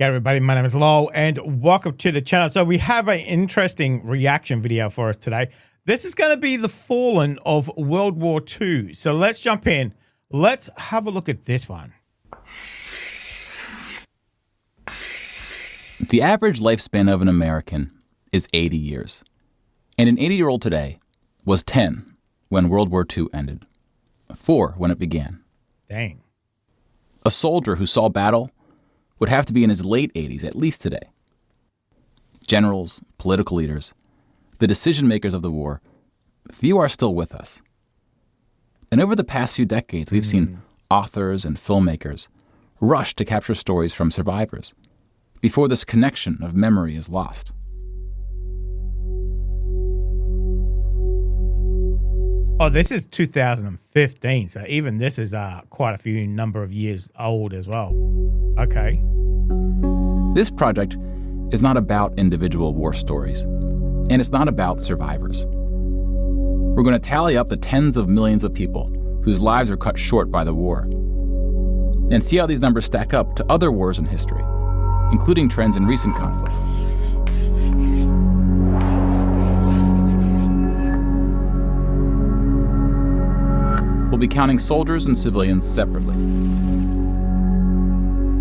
G'day everybody, my name is Lowell and welcome to the channel. So we have an interesting reaction video for us today. This is going to be the fallen of World War II. So let's jump in. Let's have a look at this one. The average lifespan of an American is 80 years. And an 80-year-old today was 10 when World War II ended, 4 when it began. Dang. A soldier who saw battle would have to be in his late 80s, at least today. Generals, political leaders, the decision makers of the war, few are still with us. And over the past few decades, we've seen authors and filmmakers rush to capture stories from survivors before this connection of memory is lost. Oh, this is 2015, so even this is quite a few number of years old as well. Okay. This project is not about individual war stories, and it's not about survivors. We're going to tally up the tens of millions of people whose lives were cut short by the war, and see how these numbers stack up to other wars in history, including trends in recent conflicts. We'll be counting soldiers and civilians separately.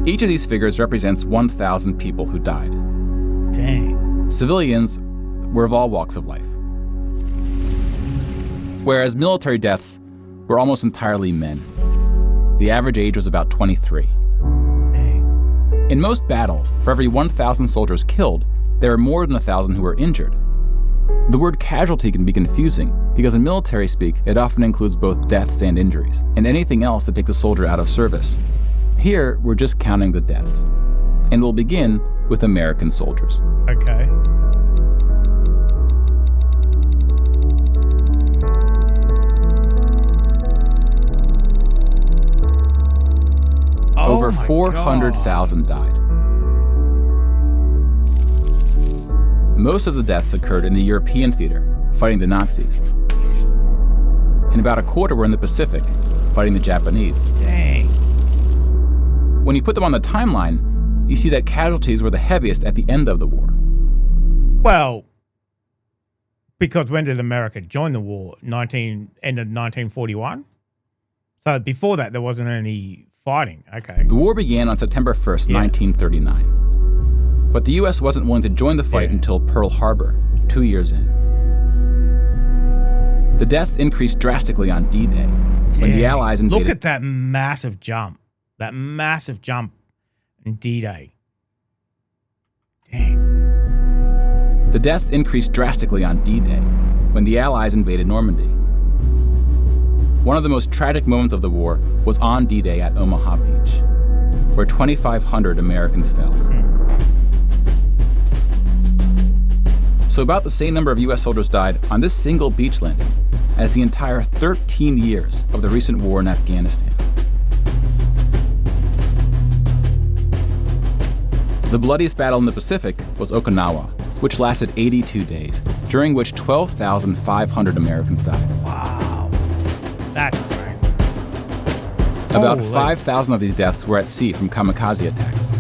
Each of these figures represents 1,000 people who died. Dang. Civilians were of all walks of life, whereas military deaths were almost entirely men. The average age was about 23. Dang. In most battles, for every 1,000 soldiers killed, there are more than 1,000 who are injured. The word casualty can be confusing because in military speak, it often includes both deaths and injuries, and anything else that takes a soldier out of service. Here, we're just counting the deaths, and we'll begin with American soldiers. Okay. Over 400,000 died. Most of the deaths occurred in the European theater, fighting the Nazis. And about a quarter were in the Pacific, fighting the Japanese. Dang. When you put them on the timeline, you see that casualties were the heaviest at the end of the war. Well, because when did America join the war? End of 1941? So before that, there wasn't any fighting. Okay. The war began on September 1st, 1939. But the U.S. wasn't willing to join the fight until Pearl Harbor, 2 years in. The deaths increased drastically on D-Day, when the Allies invaded. Look at that massive jump. That massive jump in D-Day. Dang. The deaths increased drastically on D-Day, when the Allies invaded Normandy. One of the most tragic moments of the war was on D-Day at Omaha Beach, where 2,500 Americans fell. So about the same number of U.S. soldiers died on this single beach landing as the entire 13 years of the recent war in Afghanistan. The bloodiest battle in the Pacific was Okinawa, which lasted 82 days, during which 12,500 Americans died. Wow. That's crazy. About 5,000 of these deaths were at sea from kamikaze attacks.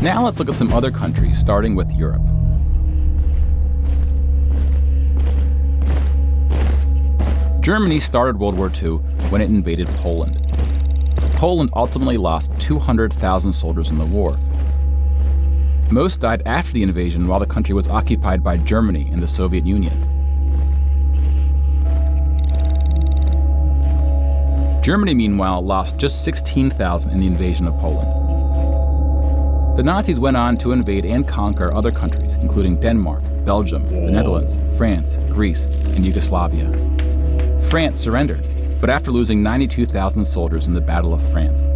Now let's look at some other countries, starting with Europe. Germany started World War II when it invaded Poland. Poland ultimately lost 200,000 soldiers in the war. Most died after the invasion while the country was occupied by Germany and the Soviet Union. Germany, meanwhile, lost just 16,000 in the invasion of Poland. The Nazis went on to invade and conquer other countries, including Denmark, Belgium, the Netherlands, France, Greece, and Yugoslavia. France surrendered, but after losing 92,000 soldiers in the Battle of France.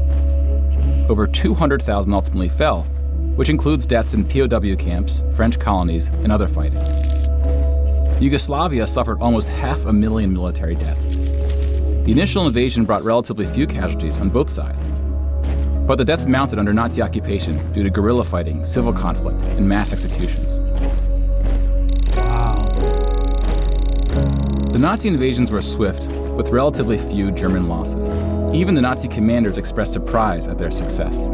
Over 200,000 ultimately fell, which includes deaths in POW camps, French colonies, and other fighting. Yugoslavia suffered almost 500,000 military deaths. The initial invasion brought relatively few casualties on both sides. But the deaths mounted under Nazi occupation due to guerrilla fighting, civil conflict, and mass executions. Wow. The Nazi invasions were swift, with relatively few German losses. Even the Nazi commanders expressed surprise at their success.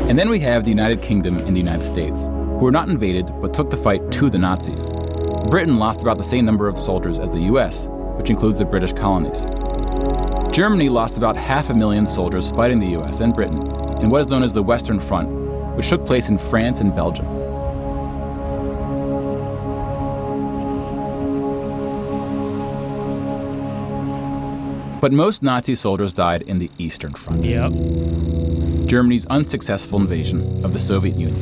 And then we have the United Kingdom and the United States, who were not invaded but took the fight to the Nazis. Britain lost about the same number of soldiers as the US, which includes the British colonies. Germany lost about 500,000 soldiers fighting the US and Britain in what is known as the Western Front, which took place in France and Belgium. But most Nazi soldiers died in the Eastern Front. Yep. Germany's unsuccessful invasion of the Soviet Union.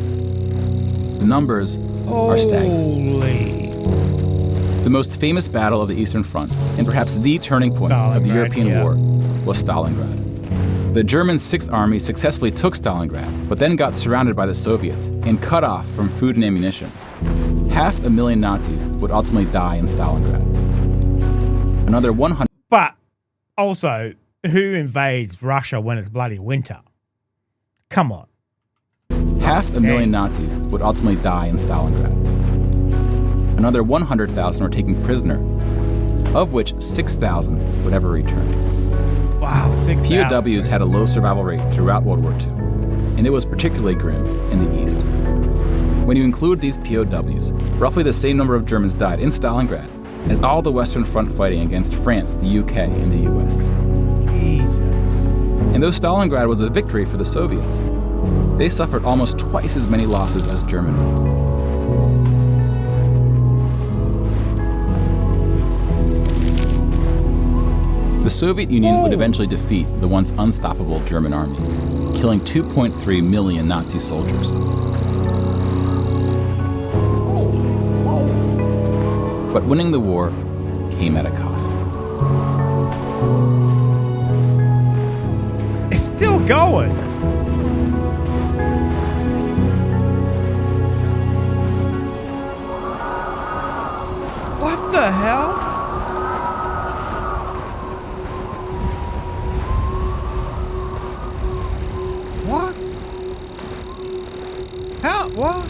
The numbers are staggering. Holy. The most famous battle of the Eastern Front, and perhaps the turning point of the European War, was Stalingrad. The German Sixth Army successfully took Stalingrad, but then got surrounded by the Soviets and cut off from food and ammunition. 500,000 Nazis would ultimately die in Stalingrad. Another 100. But also, who invades Russia when it's bloody winter? Come on. 500,000 Nazis would ultimately die in Stalingrad. Another 100,000 were taken prisoner, of which 6,000 would ever return. Wow, 6,000. POWs had a low survival rate throughout World War II, and it was particularly grim in the East. When you include these POWs, roughly the same number of Germans died in Stalingrad as all the Western Front fighting against France, the UK, and the US. Jesus. And though Stalingrad was a victory for the Soviets, they suffered almost twice as many losses as Germany. The Soviet Union would eventually defeat the once unstoppable German army, killing 2.3 million Nazi soldiers. But winning the war came at a cost. It's still going. What the hell? What? How? What?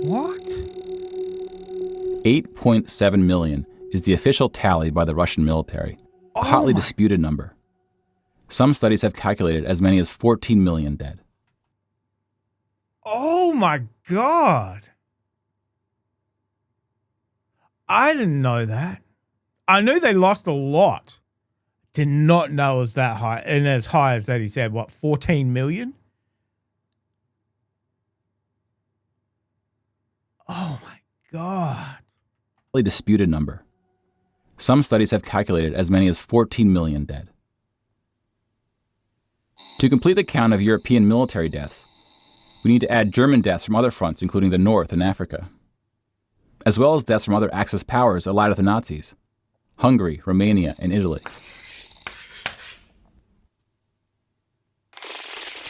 What? 8.7 million is the official tally by the Russian military, a hotly disputed number. Some studies have calculated as many as 14 million dead. Oh my God. I didn't know that. I knew they lost a lot. Did not know it was that high. And as high as that, he said, what, 14 million? Oh my God. A disputed number. Some studies have calculated as many as 14 million dead. To complete the count of European military deaths, we need to add German deaths from other fronts, including the North and Africa, as well as deaths from other Axis powers allied with the Nazis, Hungary, Romania, and Italy.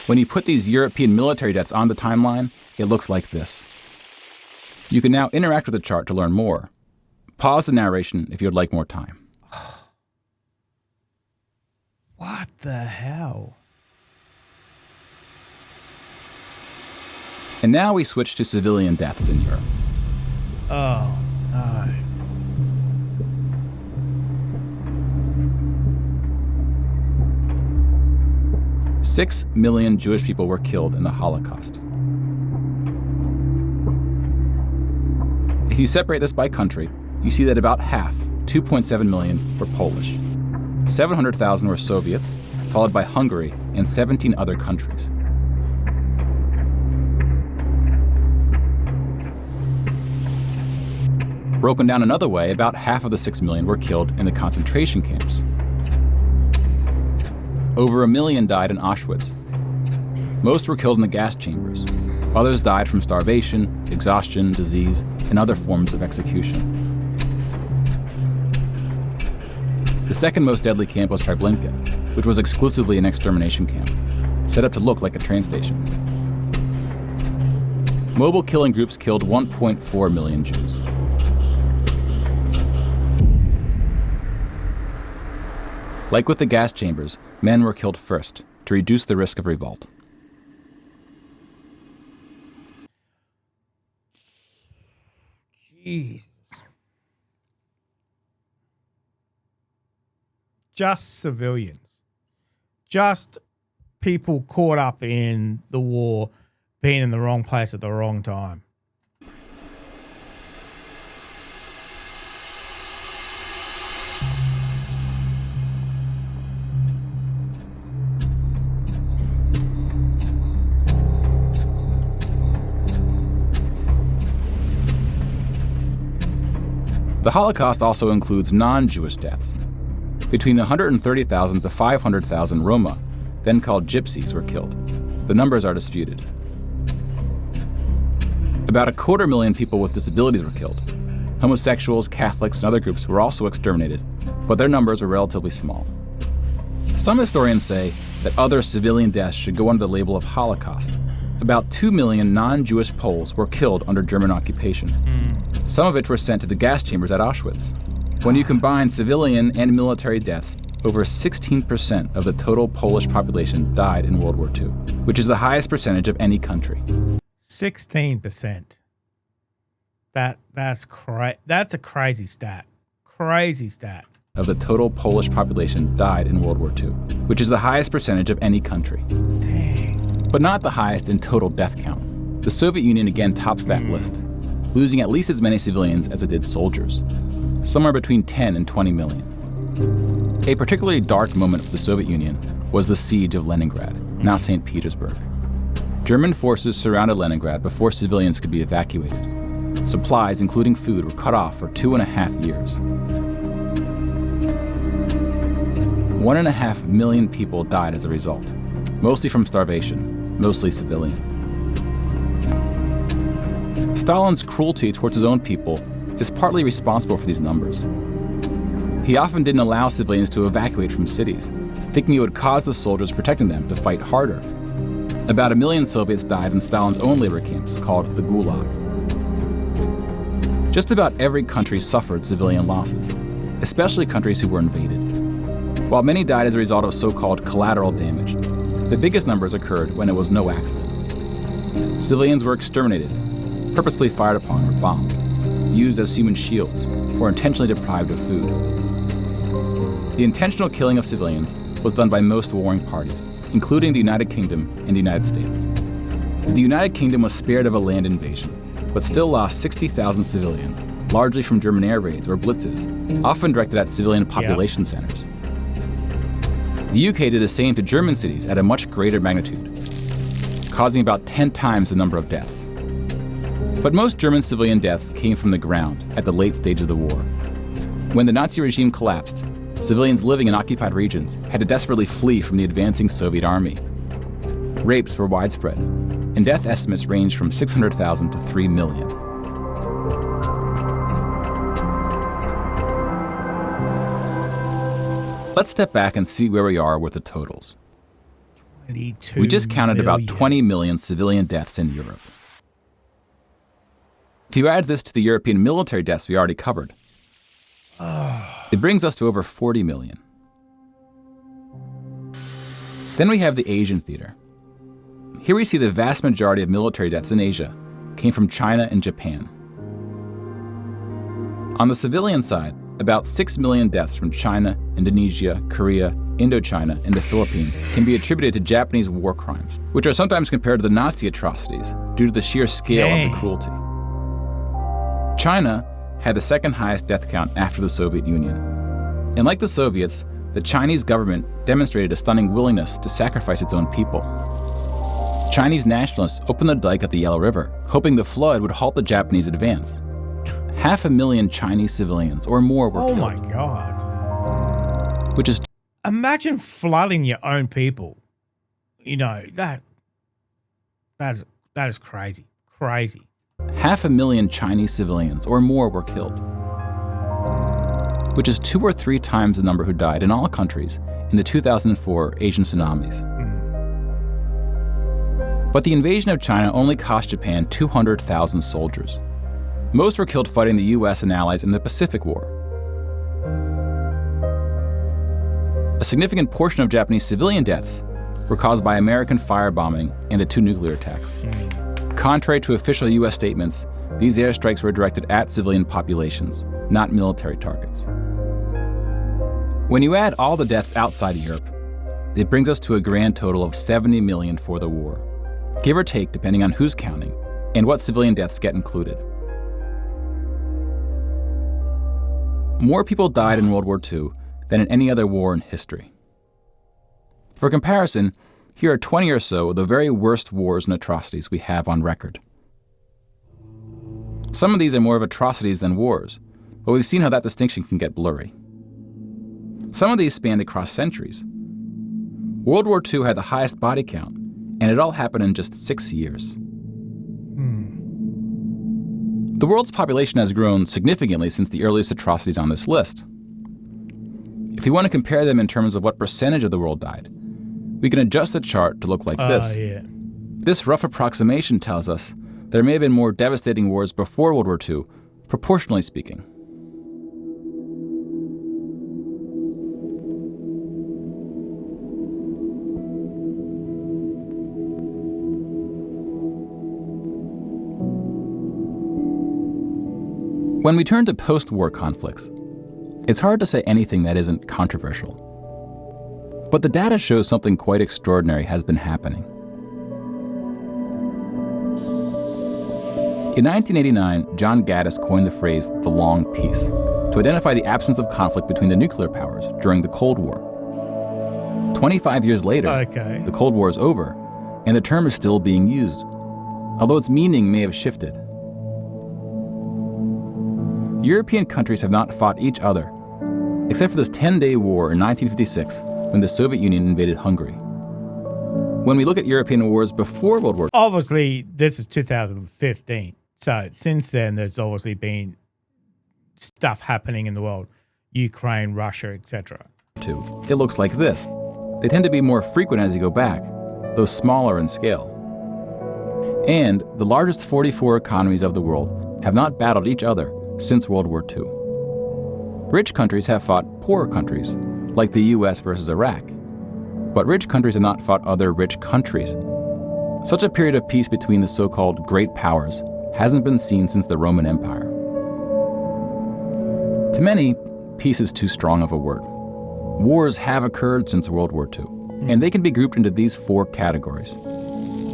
When you put these European military deaths on the timeline, it looks like this. You can now interact with the chart to learn more. Pause the narration if you would like more time. What the hell? And now we switch to civilian deaths in Europe. Oh, no. Six million Jewish people were killed in the Holocaust. If you separate this by country, you see that about half, 2.7 million, were Polish. 700,000 were Soviets, followed by Hungary and 17 other countries. Broken down another way, about half of the 6 million were killed in the concentration camps. Over 1 million died in Auschwitz. Most were killed in the gas chambers. Others died from starvation, exhaustion, disease, and other forms of execution. The second most deadly camp was Treblinka, which was exclusively an extermination camp, set up to look like a train station. Mobile killing groups killed 1.4 million Jews. Like with the gas chambers, men were killed first to to reduce the risk of revolt. Jeez. Just civilians. Just people caught up in the war, being in the wrong place at the wrong time. The Holocaust also includes non-Jewish deaths. Between 130,000 to 500,000 Roma, then called Gypsies, were killed. The numbers are disputed. About 250,000 people with disabilities were killed. Homosexuals, Catholics, and other groups were also exterminated, but their numbers were relatively small. Some historians say that other civilian deaths should go under the label of Holocaust. About 2 million non-Jewish Poles were killed under German occupation, some of which were sent to the gas chambers at Auschwitz. When you combine civilian and military deaths, over 16% of the total Polish population died in World War II, which is the highest percentage of any country. 16%. That's a crazy stat. Crazy stat. Of the total Polish population died in World War II, which is the highest percentage of any country. Dang. But not the highest in total death count. The Soviet Union again tops that list, losing at least as many civilians as it did soldiers, somewhere between 10 and 20 million. A particularly dark moment for the Soviet Union was the siege of Leningrad, now St. Petersburg. German forces surrounded Leningrad before civilians could be evacuated. Supplies, including food, were cut off for 2.5 years. 1.5 million people died as a result, mostly from starvation, mostly civilians. Stalin's cruelty towards his own people is partly responsible for these numbers. He often didn't allow civilians to evacuate from cities, thinking it would cause the soldiers protecting them to fight harder. About 1 million Soviets died in Stalin's own labor camps, called the Gulag. Just about every country suffered civilian losses, especially countries who were invaded. While many died as a result of so-called collateral damage, the biggest numbers occurred when it was no accident. Civilians were exterminated, purposely fired upon or bombed, used as human shields, or intentionally deprived of food. The intentional killing of civilians was done by most warring parties, including the United Kingdom and the United States. The United Kingdom was spared of a land invasion, but still lost 60,000 civilians, largely from German air raids or blitzes, often directed at civilian population centers. The UK did the same to German cities at a much greater magnitude, causing about 10 times the number of deaths. But most German civilian deaths came from the ground at the late stage of the war. When the Nazi regime collapsed, civilians living in occupied regions had to desperately flee from the advancing Soviet army. Rapes were widespread, and death estimates ranged from 600,000 to 3 million. Let's step back and see where we are with the totals. 22 We just counted million. about 20 million civilian deaths in Europe. If you add this to the European military deaths we already covered, it brings us to over 40 million. Then we have the Asian theater. Here we see the vast majority of military deaths in Asia came from China and Japan. On the civilian side, about 6 million deaths from China, Indonesia, Korea, Indochina, and the Philippines can be attributed to Japanese war crimes, which are sometimes compared to the Nazi atrocities due to the sheer scale of the cruelty. China had the second highest death count after the Soviet Union. And like the Soviets, the Chinese government demonstrated a stunning willingness to sacrifice its own people. Chinese nationalists opened the dike at the Yellow River, hoping the flood would halt the Japanese advance. 500,000 Chinese civilians or more were killed. Oh my God. Which is Imagine flooding your own people. You know, that is crazy. Crazy. 500,000 Chinese civilians or more were killed, which is 2 or 3 times the number who died in all countries in the 2004 Asian tsunamis. But the invasion of China only cost Japan 200,000 soldiers. Most were killed fighting the US and allies in the Pacific War. A significant portion of Japanese civilian deaths were caused by American firebombing and the 2 nuclear attacks. Contrary to official U.S. statements, these airstrikes were directed at civilian populations, not military targets. When you add all the deaths outside of Europe, it brings us to a grand total of 70 million for the war, give or take depending on who's counting and what civilian deaths get included. More people died in World War II than in any other war in history. For comparison, here are 20 or so of the very worst wars and atrocities we have on record. Some of these are more of atrocities than wars, but we've seen how that distinction can get blurry. Some of these spanned across centuries. World War II had the highest body count, and it all happened in just 6 years. The world's population has grown significantly since the earliest atrocities on this list. If you want to compare them in terms of what percentage of the world died, we can adjust the chart to look like this. This rough approximation tells us there may have been more devastating wars before World War II, proportionally speaking. When we turn to post-war conflicts, it's hard to say anything that isn't controversial. But the data shows something quite extraordinary has been happening. In 1989, John Gaddis coined the phrase the long peace to identify the absence of conflict between the nuclear powers during the Cold War. 25 years later, the Cold War is over, and the term is still being used, although its meaning may have shifted. European countries have not fought each other, except for this 10-day war in 1956 when the Soviet Union invaded Hungary. When we look at European wars before World War II, obviously this is 2015, so since then there's obviously been stuff happening in the world, Ukraine, Russia, etc. It looks like this. They tend to be more frequent as you go back, though smaller in scale. And the largest 44 economies of the world have not battled each other since World War II. Rich countries have fought poorer countries, like the US versus Iraq, but rich countries have not fought other rich countries. Such a period of peace between the so-called great powers hasn't been seen since the Roman Empire. To many, peace is too strong of a word. Wars have occurred since World War II, and they can be grouped into these 4 categories.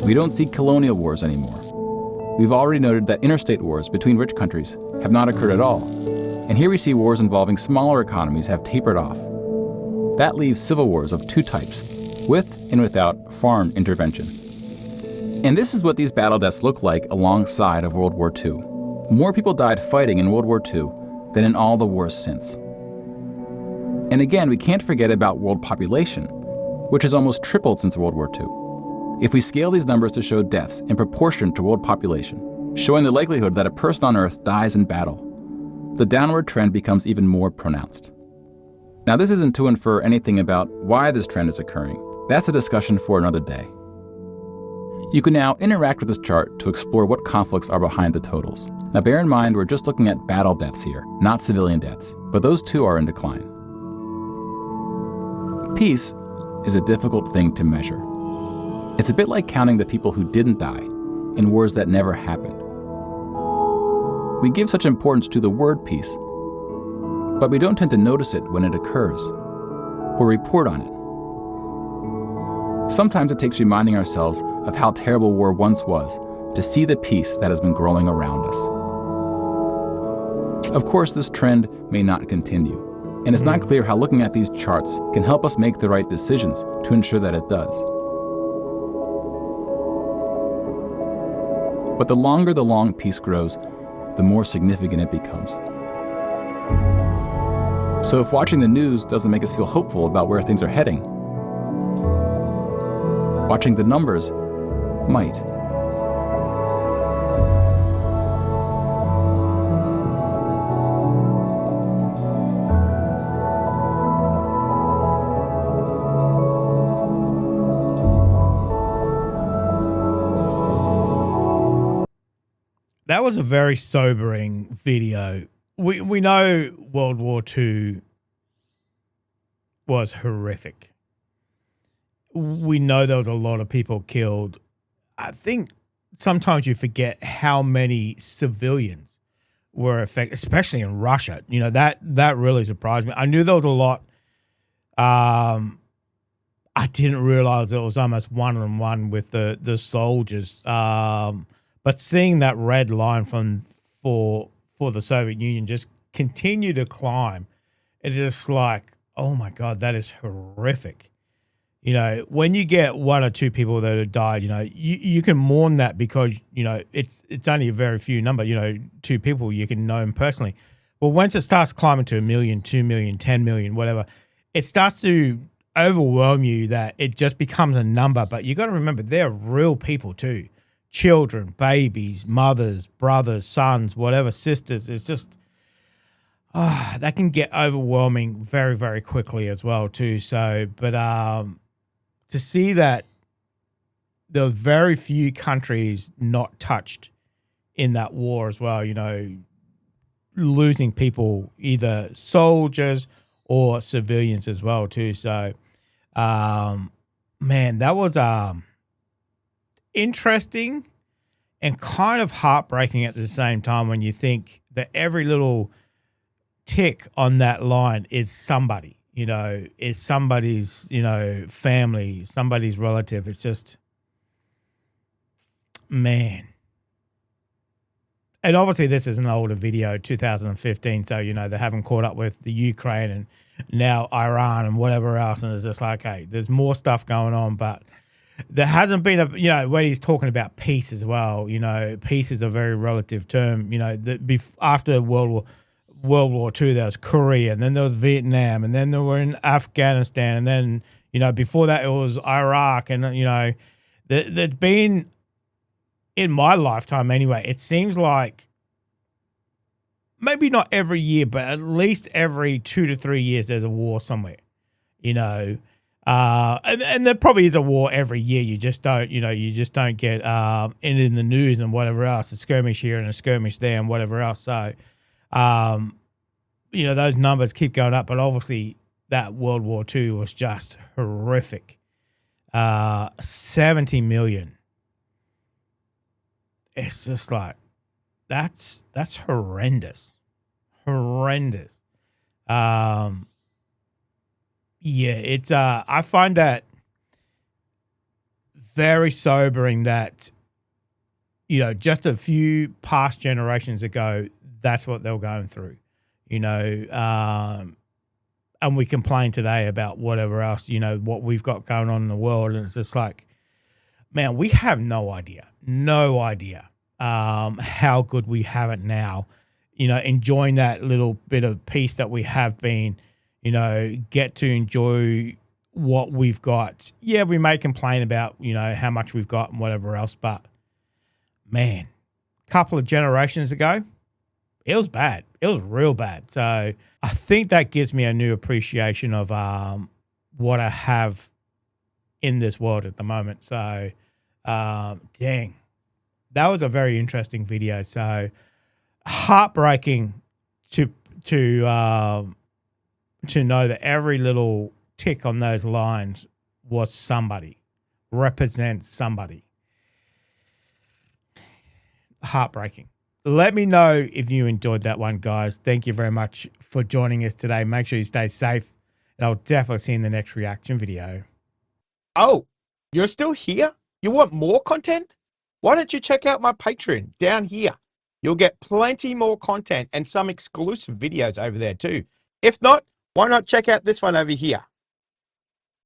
We don't see colonial wars anymore. We've already noted that interstate wars between rich countries have not occurred at all. And here we see wars involving smaller economies have tapered off. That leaves civil wars of 2 types, with and without foreign intervention. And this is what these battle deaths look like alongside of World War II. More people died fighting in World War II than in all the wars since. And again, we can't forget about world population, which has almost tripled since World War II. If we scale these numbers to show deaths in proportion to world population, showing the likelihood that a person on Earth dies in battle, the downward trend becomes even more pronounced. Now, this isn't to infer anything about why this trend is occurring. That's a discussion for another day. You can now interact with this chart to explore what conflicts are behind the totals. Now, bear in mind, we're just looking at battle deaths here, not civilian deaths, but those too are in decline. Peace is a difficult thing to measure. It's a bit like counting the people who didn't die in wars that never happened. We give such importance to the word peace, but we don't tend to notice it when it occurs or report on it. Sometimes it takes reminding ourselves of how terrible war once was to see the peace that has been growing around us. Of course, this trend may not continue, and it's not clear how looking at these charts can help us make the right decisions to ensure that it does. But the longer the long peace grows, the more significant it becomes. So if watching the news doesn't make us feel hopeful about where things are heading, watching the numbers might. That was a very sobering video. We know World War II was horrific. we know there was a lot of people killed. I think sometimes you forget how many civilians were affected, especially in Russia. You know, that really surprised me. I knew there was a lot. I didn't realize it was almost 1-on-1 with the soldiers. But seeing that red line for the Soviet Union just continue to climb, it's just like, oh my God, that is horrific. You know, when you get one or two people that have died, you know, you can mourn that because, you know, it's only a very few number, you know, 2 people you can know them personally. But once it starts climbing to 1 million, 2 million, 10 million, whatever, it starts to overwhelm you that it just becomes a number. But you got to remember, they're real people too. Children, babies, mothers, brothers, sons, whatever, sisters. It's just, that can get overwhelming very, very quickly as well too. So, but to see that there were very few countries not touched in that war as well, you know, losing people, either soldiers or civilians as well too. So, man, that was interesting and kind of heartbreaking at the same time when you think that every little tick on that line is somebody. You know, is somebody's, you know, family, somebody's relative. It's just, man. And obviously this is an older video, 2015. So, you know, they haven't caught up with the Ukraine and now Iran and whatever else. And it's just like, hey, there's more stuff going on. But there hasn't been a, you know, when he's talking about peace as well, you know, peace is a very relative term. You know, after World War II, there was Korea, and then there was Vietnam, and then they were in Afghanistan, and then, you know, before that it was Iraq, and, you know, there's been, in my lifetime anyway, it seems like maybe not every year, but at least every 2 to 3 years there's a war somewhere, you know, and there probably is a war every year. You just don't, you know, you just don't get it in the news and whatever else, a skirmish here and a skirmish there and whatever else. So, you know, those numbers keep going up, but obviously that World War II was just horrific. 70 million. It's just like, that's horrendous. Horrendous. Yeah, it's, I find that very sobering that, you know, just a few past generations ago, that's what they were going through, you know, and we complain today about whatever else, you know, what we've got going on in the world. And it's just like, man, we have no idea how good we have it now, you know, enjoying that little bit of peace that we have been, you know, get to enjoy what we've got. Yeah, we may complain about, you know, how much we've got and whatever else, but man, a couple of generations ago, it was bad. It was real bad. So I think that gives me a new appreciation of what I have in this world at the moment. So, dang, that was a very interesting video. So heartbreaking to know that every little tick on those lines was somebody, represents somebody. Heartbreaking. Let me know if you enjoyed that one, guys. Thank you very much for joining us today. Make sure you stay safe, and I'll definitely see you in the next reaction video. Oh, you're still here? You want more content? Why don't you check out my Patreon down here? You'll get plenty more content and some exclusive videos over there too. If not, why not check out this one over here?